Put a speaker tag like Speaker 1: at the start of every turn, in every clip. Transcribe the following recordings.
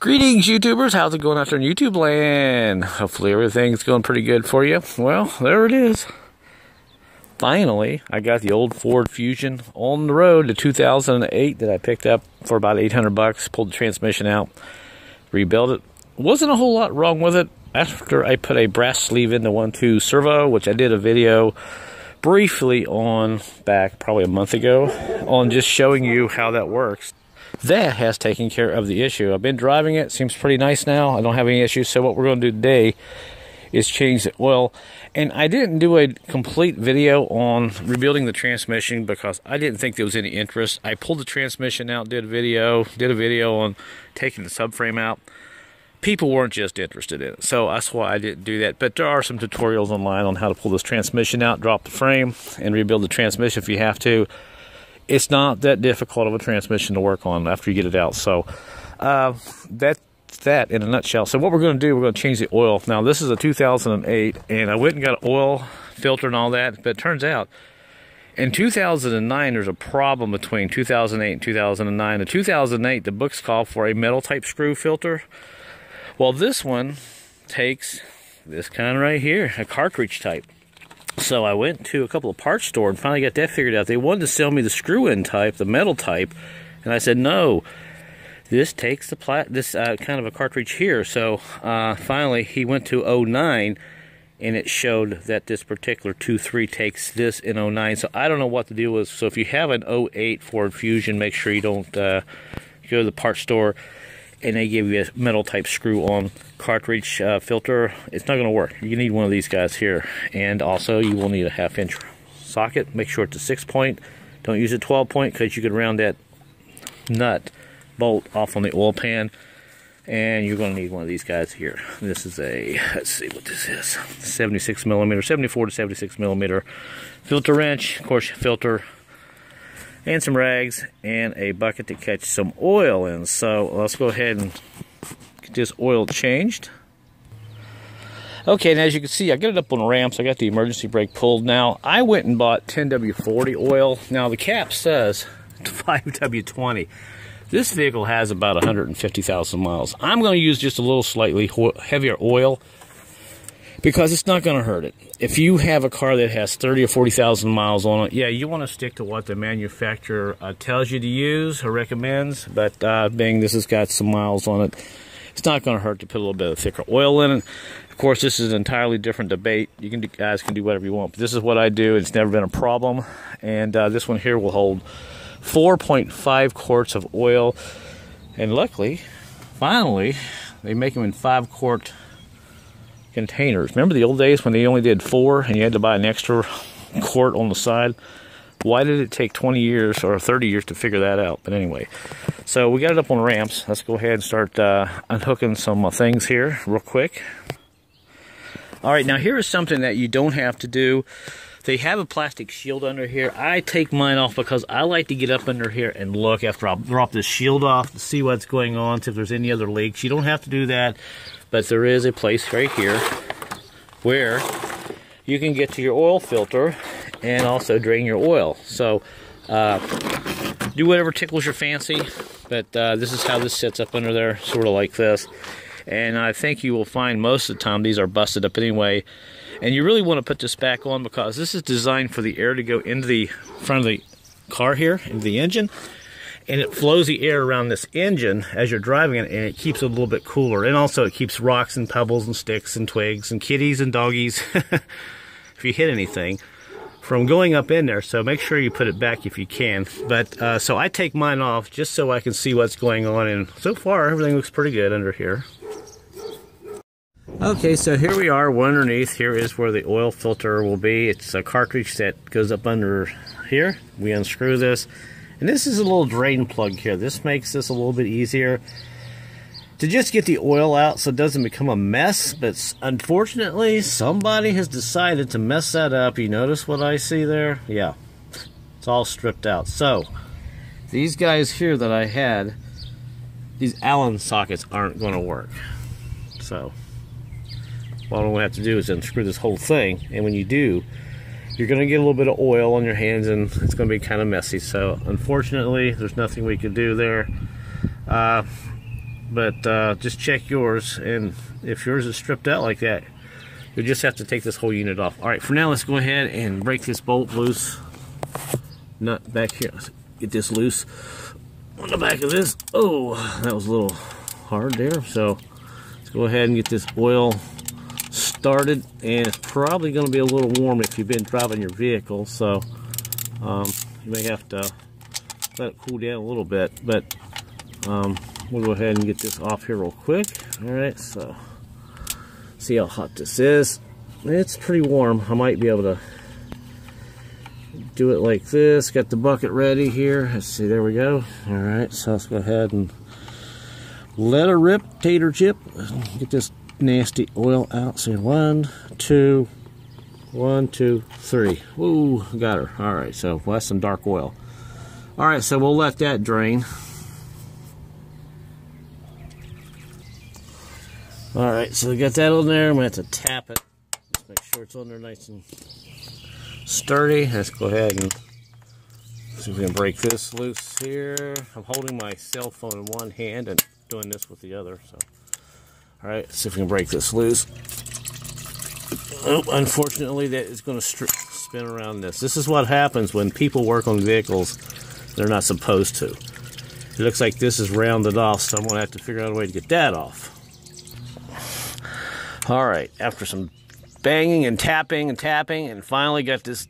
Speaker 1: Greetings, YouTubers. How's it going out there in YouTube land? Hopefully everything's going pretty good for you. Well, there it is. Finally, I got the old Ford Fusion on the road, the 2008 that I picked up for about 800 bucks. Pulled the transmission out, rebuilt it. Wasn't a whole lot wrong with it after I put a brass sleeve in the 1.2 servo, which I did a video briefly on back probably a month ago on just showing you how that works. That has taken care of the issue. I've been driving it. Seems pretty nice now. I don't have any issues. So what we're going to do today is change the oil. And I didn't do a complete video on rebuilding the transmission because I didn't think there was any interest. I pulled the transmission out, did a video on taking the subframe out. People weren't just interested in it. So that's why I didn't do that. But there are some tutorials online on how to pull this transmission out, drop the frame, and rebuild the transmission if you have to. It's not that difficult of a transmission to work on after you get it out. So that's that in a nutshell. So what we're going to do, we're going to change the oil. Now this is a 2008, and I went and got an oil filter and all that, but it turns out in 2009 there's a problem between 2008 and 2009. In 2008, the books call for a metal type screw filter. Well, this one takes this kind right here, a cartridge type. So I went to a couple of parts store and finally got that figured out. They wanted to sell me the screw-in type, the metal type, and I said no. This takes the kind of a cartridge here. So finally he went to 09, and it showed that this particular 2.3 takes this in 09. So I don't know what the deal is. So if you have an 08 Ford Fusion, make sure you don't go to the parts store and they give you a metal type screw-on cartridge filter. It's not going to work. You need one of these guys here. And also you will need a 1/2-inch socket. Make sure it's a 6-point. Don't use a 12-point because you could round that nut bolt off on the oil pan. And you're going to need one of these guys here. This is a, let's see what this is, 76 millimeter, 74 to 76 millimeter filter wrench. Of course, filter and some rags and a bucket to catch some oil in. So let's go ahead and get this oil changed. Okay, and as you can see, I got it up on ramps. I got the emergency brake pulled. Now, I went and bought 10W40 oil. Now, the cap says 5W20. This vehicle has about 150,000 miles. I'm going to use just a little slightly heavier oil because it's not going to hurt it. If you have a car that has 30 or 40,000 miles on it, yeah, you want to stick to what the manufacturer tells you to use or recommends. But being this has got some miles on it, it's not going to hurt to put a little bit of thicker oil in it. Of course, this is an entirely different debate. You guys can do whatever you want, but this is what I do. It's never been a problem. And this one here will hold 4.5 quarts of oil. And luckily, finally, they make them in 5-quart containers. Remember the old days when they only did 4 and you had to buy an extra quart on the side? Why did it take 20 years or 30 years to figure that out? But anyway, so we got it up on ramps. Let's go ahead and start unhooking some things here real quick. All right, now here is something that you don't have to do. They have a plastic shield under here. I take mine off because I like to get up under here and look after I'll drop this shield off to see what's going on, see if there's any other leaks. You don't have to do that, but there is a place right here where you can get to your oil filter and also drain your oil. So do whatever tickles your fancy, but this is how this sits up under there, sort of like this. And I think you will find most of the time these are busted up anyway. And you really want to put this back on because this is designed for the air to go into the front of the car here, into the engine. And it flows the air around this engine as you're driving it, and it keeps it a little bit cooler. And also it keeps rocks and pebbles and sticks and twigs and kitties and doggies, if you hit anything, from going up in there. So make sure you put it back if you can. But so I take mine off just so I can see what's going on. And so far, everything looks pretty good under here. Okay, so here we are. One underneath here is where the oil filter will be. It's a cartridge that goes up under here. We unscrew this, and this is a little drain plug here. This makes this a little bit easier to just get the oil out so it doesn't become a mess. But unfortunately, somebody has decided to mess that up. You notice what I see there? Yeah, it's all stripped out. So these guys here that I had, these Allen sockets aren't going to work. So what we have to do is unscrew this whole thing, and when you do, you're going to get a little bit of oil on your hands, and it's going to be kind of messy. So unfortunately, there's nothing we can do there. but just check yours, and if yours is stripped out like that, you'll just have to take this whole unit off. Alright, for now, let's go ahead and break this bolt loose. Nut back here. Let's get this loose on the back of this. Oh, that was a little hard there. So let's go ahead and get this oil started, and it's probably going to be a little warm if you've been driving your vehicle, so you may have to let it cool down a little bit, but we'll go ahead and get this off here real quick. Alright, so see how hot this is. It's pretty warm. I might be able to do it like this. Got the bucket ready here. Let's see, there we go. Alright, so let's go ahead and let her rip, tater chip. Get this nasty oil out. So 1, 2, 1, 2, 3. Woo, got her. Alright, so well, that's some dark oil. Alright, so we'll let that drain. Alright, so we got that on there. I'm going to have to tap it. Just make sure it's on there nice and sturdy. Let's go ahead and see if we can break this loose here. I'm holding my cell phone in one hand and doing this with the other. So, alright, see if we can break this loose. Oh, unfortunately, that is going to spin around this. This is what happens when people work on vehicles they're not supposed to. It looks like this is rounded off, so I'm going to have to figure out a way to get that off. Alright, after some banging and tapping and finally got this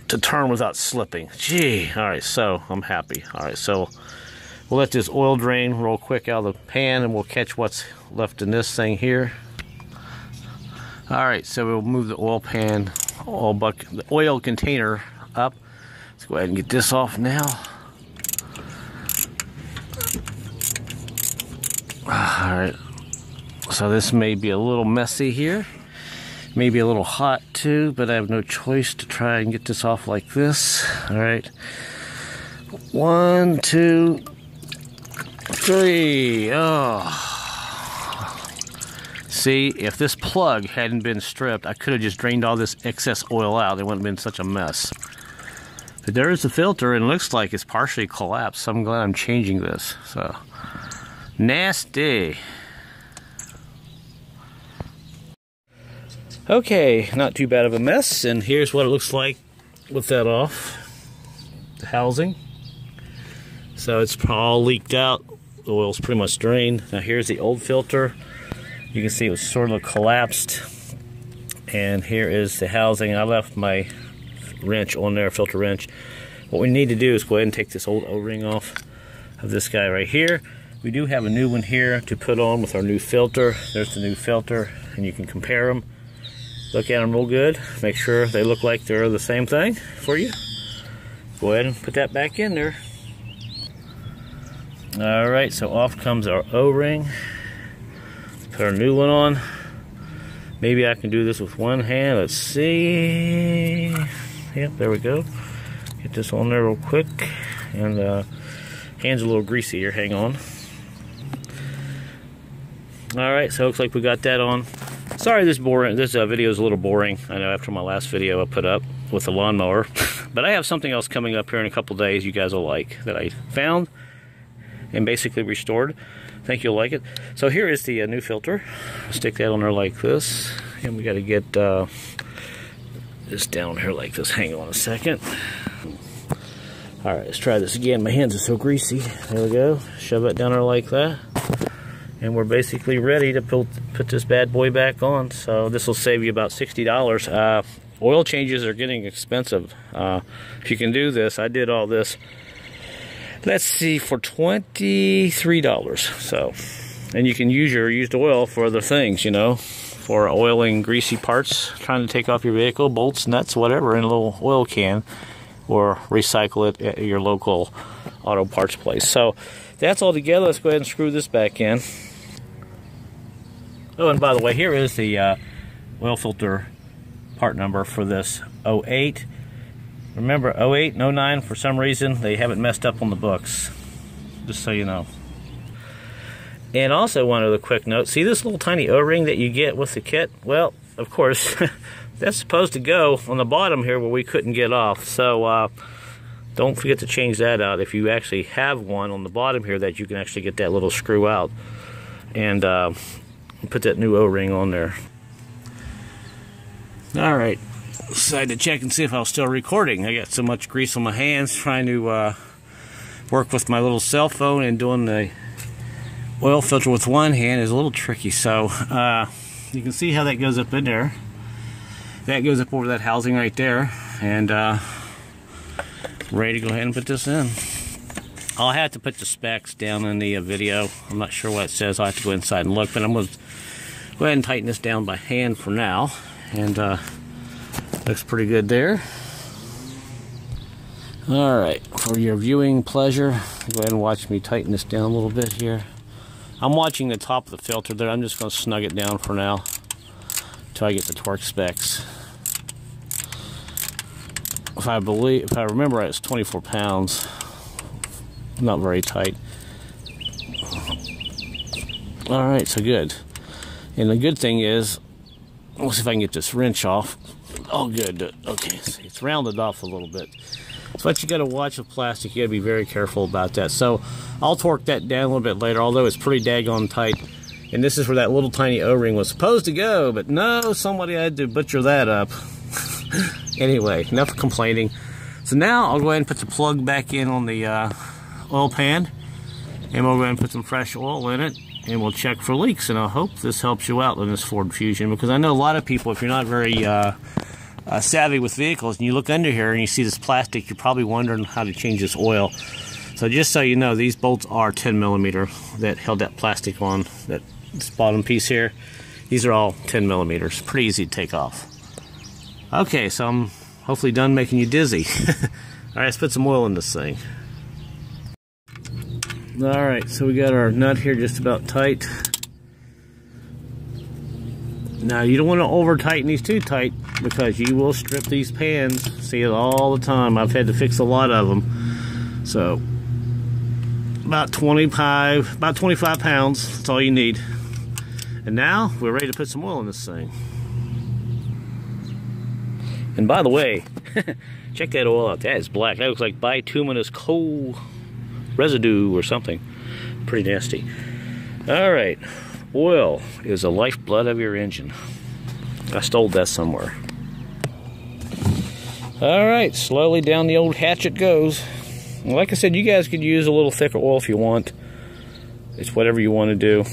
Speaker 1: to turn without slipping. Gee, alright, so I'm happy. Alright, so we'll let this oil drain real quick out of the pan, and we'll catch what's left in this thing here. Alright, so we'll move the oil pan, the oil container up. Let's go ahead and get this off now. Alright, so this may be a little messy here. Maybe a little hot too, but I have no choice to try and get this off like this. Alright. 1, 2, 3. Oh. See, if this plug hadn't been stripped, I could have just drained all this excess oil out. It wouldn't have been such a mess. But there is the filter, and it looks like it's partially collapsed, so I'm glad I'm changing this. So, nasty. Okay, not too bad of a mess, and here's what it looks like with that off. The housing. So it's all leaked out. The oil's pretty much drained. Now here's the old filter. You can see it was sort of collapsed. And here is the housing. I left my wrench on there, filter wrench. What we need to do is go ahead and take this old O-ring off of this guy right here. We do have a new one here to put on with our new filter. There's the new filter, and you can compare them. Look at them real good. Make sure they look like they're the same thing for you. Go ahead and put that back in there. Alright, so off comes our O-ring. Put our new one on. Maybe I can do this with one hand. Let's see. Yep, there we go. Get this on there real quick. And hand's a little greasy here. Hang on. Alright, so it looks like we got that on. Sorry this video is a little boring. I know after my last video I put up with the lawnmower. But I have something else coming up here in a couple days you guys will like that I found and basically restored. I think you'll like it. So here is the new filter. Stick that on there like this. And we got to get this down here like this. Hang on a second. Alright, let's try this again. My hands are so greasy. There we go. Shove it down there like that. And we're basically ready to put this bad boy back on. So this will save you about $60. Oil changes are getting expensive. If you can do this, I did all this. Let's see, for $23. So, and you can use your used oil for other things, you know, for oiling greasy parts, trying to take off your vehicle, bolts, nuts, whatever, in a little oil can, or recycle it at your local auto parts place. So that's all together. Let's go ahead and screw this back in. Oh, and by the way, here is the oil filter part number for this 08. Remember, 08 and 09, for some reason, they haven't messed up on the books. Just so you know. And also, one other quick note. See this little tiny O-ring that you get with the kit? Well, of course, that's supposed to go on the bottom here where we couldn't get off. So, Don't forget to change that out if you actually have one on the bottom here that you can actually get that little screw out and put that new O-ring on there. Alright, decided to check and see if I was still recording. I got so much grease on my hands trying to work with my little cell phone, and doing the oil filter with one hand is a little tricky. So you can see how that goes up in there. That goes up over that housing right there, and ready to go ahead and put this in. I'll have to put the specs down in the video. I'm not sure what it says. I'll have to go inside and look, but I'm going to go ahead and tighten this down by hand for now. And looks pretty good there. Alright, for your viewing pleasure, go ahead and watch me tighten this down a little bit here. I'm watching the top of the filter there. I'm just going to snug it down for now until I get the torque specs. If I remember right, it's 24 pounds. Not very tight. Alright, so good. And the good thing is, let's see if I can get this wrench off. Oh, good. Okay, so it's rounded off a little bit. But you got to watch with plastic. You got to be very careful about that. So I'll torque that down a little bit later, although it's pretty daggone tight. And this is where that little tiny O-ring was supposed to go, but no, somebody had to butcher that up. Anyway, enough complaining. So now I'll go ahead and put the plug back in on the oil pan, and we'll go ahead and put some fresh oil in it, and we'll check for leaks. And I hope this helps you out in this Ford Fusion, because I know a lot of people, if you're not very savvy with vehicles and you look under here and you see this plastic, you're probably wondering how to change this oil. So just so you know, these bolts are 10 millimeter that held that plastic on, this bottom piece here. These are all 10 millimeters. Pretty easy to take off. Okay, so I'm hopefully done making you dizzy. Alright, let's put some oil in this thing. Alright, so we got our nut here just about tight. Now, you don't want to over tighten these too tight, because you will strip these pans. See it all the time. I've had to fix a lot of them. So about 25 pounds, that's all you need. And now we're ready to put some oil in this thing. And by the way, check that oil out. That is black. That looks like bituminous coal residue or something. Pretty nasty. Alright, oil is the lifeblood of your engine. I stole that somewhere. Alright, slowly down the old hatch it goes. Like I said, you guys could use a little thicker oil if you want. It's whatever you want to do.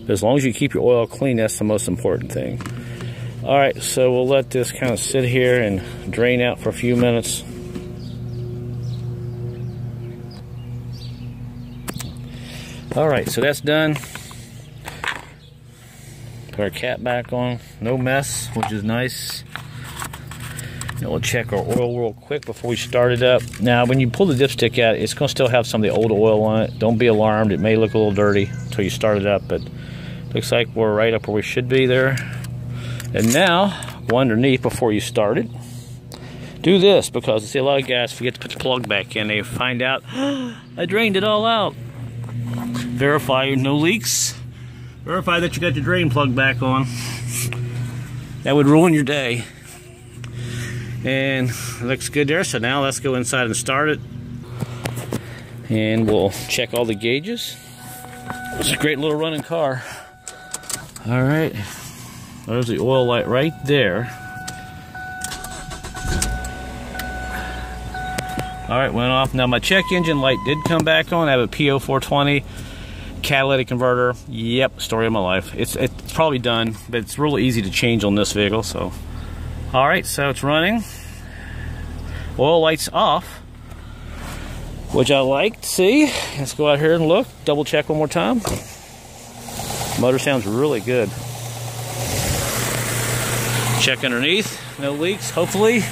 Speaker 1: But as long as you keep your oil clean, that's the most important thing. Alright, so we'll let this kind of sit here and drain out for a few minutes. Alright, so that's done. Put our cap back on. No mess, which is nice. And we'll check our oil real quick before we start it up. Now, when you pull the dipstick out, it's going to still have some of the old oil on it. Don't be alarmed. It may look a little dirty until you start it up, but looks like we're right up where we should be there. And now, go underneath before you start it. Do this, because I see a lot of guys forget to put the plug back in. They find out, I drained it all out. Verify no leaks. Verify that you got your drain plug back on. That would ruin your day. And it looks good there, so now let's go inside and start it. And we'll check all the gauges. It's a great little running car. Alright. There's the oil light right there. Alright, went off. Now my check engine light did come back on. I have a PO420 catalytic converter. Yep, story of my life. It's probably done, but it's really easy to change on this vehicle. So, alright, so it's running. Oil light's off, which I like to see. Let's go out here and look. Double check one more time. Motor sounds really good. Check underneath. No leaks, hopefully.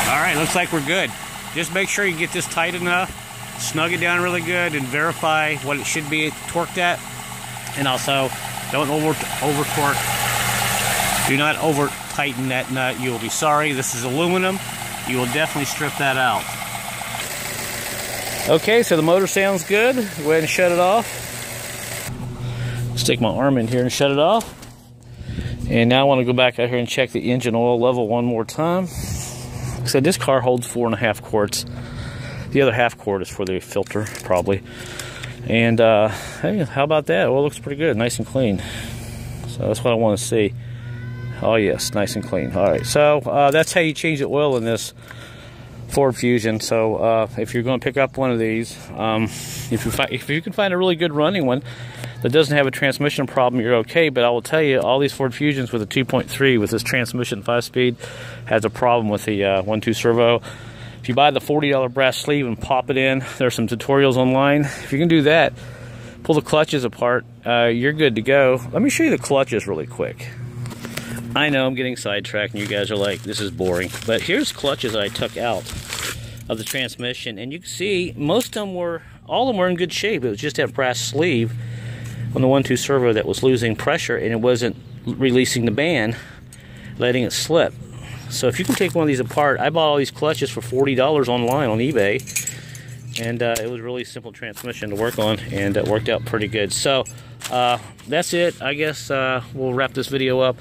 Speaker 1: Alright, looks like we're good. Just make sure you get this tight enough, snug it down really good, and verify what it should be torqued at. And also, don't over torque. Do not over tighten that nut. You will be sorry. This is aluminum. You will definitely strip that out. Okay, so the motor sounds good. Go ahead and shut it off. Stick my arm in here and shut it off. And now I want to go back out here and check the engine oil level one more time. So this car holds 4.5 quarts. The other half quart is for the filter, probably. And hey, how about that? Oil looks pretty good, nice and clean. So that's what I want to see. Oh yes, nice and clean. All right, so that's how you change the oil in this Ford Fusion. So if you're going to pick up one of these, if you can find a really good running one that doesn't have a transmission problem, you're okay. But I will tell you, all these Ford Fusions with a 2.3 with this transmission 5-speed has a problem with the 1.2 servo. If you buy the $40 brass sleeve and pop it in, there's some tutorials online. If you can do that, pull the clutches apart, you're good to go. Let me show you the clutches really quick. I know I'm getting sidetracked and you guys are like, this is boring. But here's clutches I took out of the transmission, and you can see most of them were, all of them were in good shape. It was just that brass sleeve on the 1.2 servo that was losing pressure, and it wasn't releasing the band, letting it slip. So if you can take one of these apart, I bought all these clutches for $40 online on eBay, and it was a really simple transmission to work on, and it worked out pretty good. So that's it. I guess we'll wrap this video up.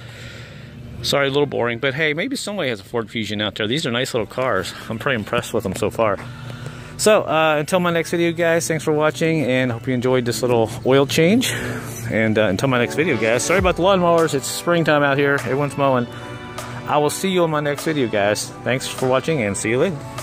Speaker 1: Sorry, a little boring, but hey, maybe somebody has a Ford Fusion out there. These are nice little cars. I'm pretty impressed with them so far. So until my next video, guys, thanks for watching, and hope you enjoyed this little oil change. And until my next video, guys, sorry about the lawnmowers. It's springtime out here. Everyone's mowing. I will see you on my next video, guys. Thanks for watching, and see you later.